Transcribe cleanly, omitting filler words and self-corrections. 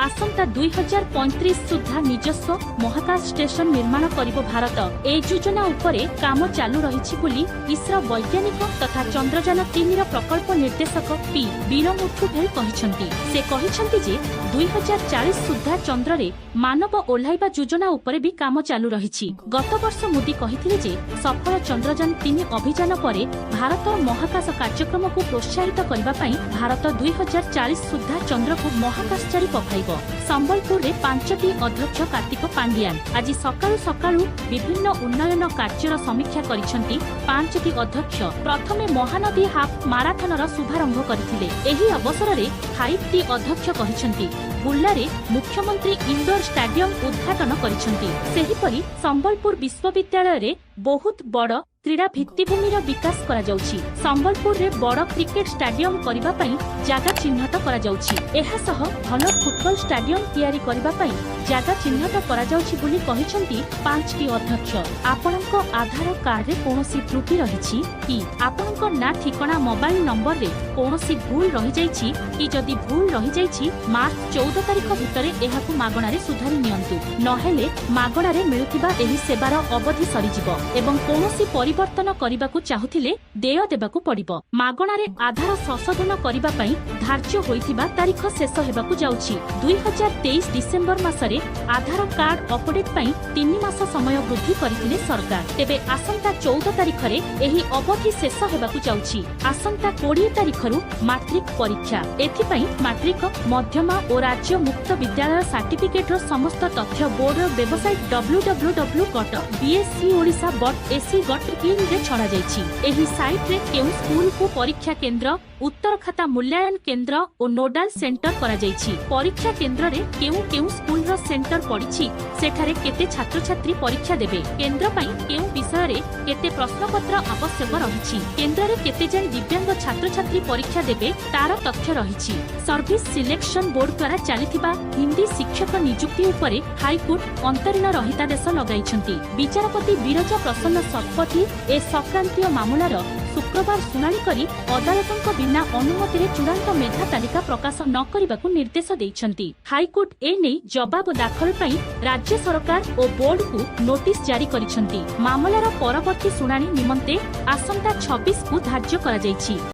आसंता 2035 सुधा निजस्व महाकाश station निर्माण करिबो भारत। ए योजना उपरे काम चालू रहिछि बोली इसरो वैज्ञानिक तथा चंद्रयान 3 ର प्रकल्प निर्देशक पी वीरमुथुभेल कहिसंती। से कहिसंती जे 2040 सुधा चंद्र रे मानव ओल्हाइबा योजना उपरे भी काम चालू रहिछि। गत वर्ष मोदी कहिथिले जे सफल चंद्रयान 3 अभियान परे भारत महाकाश कार्यक्रम को प्रोत्साहित करबा पई भारत 2040 सुधा चंद्र को महाकाशचारी पकाइबो। संबलपुर रे 5टी अध्यक्ष कार्तिक पांडियान आज सकाळु सकाळु विभिन्न उन्नयन कार्यर समीक्षा करिसंती। 5टी अध्यक्ष प्रथमे महानदी हाफ माराथन रो शुभारंभ करथिले। एही अवसर रे 5टी अध्यक्ष कहिसंती बुर्ला रे मुख्यमंत्री इंडोर स्टेडियम उद्घाटन करिसंती। सेहिपरि संबलपुर विश्वविद्यालय रे बहुत बड़ क्रीड़ा भित्तिभूमि विकास करा जाउछि। संबलपुर रे बड़ क्रिकेट स्टेडियम करिबा पई जागा चिन्हट करा जाउछि। एहा सह भल फुटबॉल स्टेडियम तयारी करिबा पई जागा चिन्हट करा जाउछि बोली कहिसंती 5टी अध्यक्ष। आपनक आधार कार्ड रे कोनोसी त्रुटि रहिछि कि आपनक ना ठिकाना मोबाइल नंबर रे कोनोसी भूल रहि जाइछि कि जदि भूल रहि जाइछि मार्च 14 तारिख भितरे एहाकु मागणा रे सुधारि नियंतु। नहेले मागणा रे मिलुतिबा एही सेवार अवधि सरि जिवो एवं कोनोसी परिवर्तन करबाकू चाहुथिले देय देबाकू पड़िबो। मागणा रे आधार संशोधन करबा पई धार्य होइथिबा तारीख शेष हेबाकू जाउछि। 2023 डिसेंबर मासरे आधार कार्ड अपडेट पई 3 मास समय वृद्धि करथिले सरकार। तेबे आसंता 14 तारिख रे एही अवधि शेष हेबाकू जाउछि। आसंता 20 तारिख रु मैट्रिक परीक्षा। एथि पई मैट्रिक मध्यमा और राज्य मुक्त विद्यालय सर्टिफिकेट रो समस्त तथ्य बोर्ड रो वेबसाइट www.bscorisha.ac.in रे छड़ा जाइछि। एही साइट रे केउ स्कूल को परीक्षा केंद्र उत्तर खाता मूल्यांकन केंद्र और नोडाल सेंटर करा जाइछि। परीक्षा केंद्र रे केउ स्कूल रो सेंटर पड़िछि सेठारे केते छात्र छात्री परीक्षा देबे। केंद्र पई केउ विषय रे केते प्रश्नपत्र आवश्यक रहिछि। केंद्र रे केते जन दिव्यांग छात्र छात्री परीक्षा देबे तार तथ्य रहिछि। सर्विस सिलेक्शन बोर्ड द्वारा चलिथिबा हिंदी शिक्षक नियुक्ति उपरे हाईकोर्ट अंतरीण रहितादेश लगाइछंती। विचारपति विरजा प्रसन्न शतपथी ए संक्रांतीय मामलार शुक्रवार शुणाणी करी अदालतक बिना अनुमति रे चूड़ांत मेधा तालिका प्रकाश न करबाकू निर्देश दैछंती। हाईकोर्ट ए नै जवाब दाखल पई राज्य सरकार और बोर्ड को नोटिस जारी करिछंती। मामलार परवर्ती शुणाणी निमंते आसंता 26 को धार्य करा जाइछि।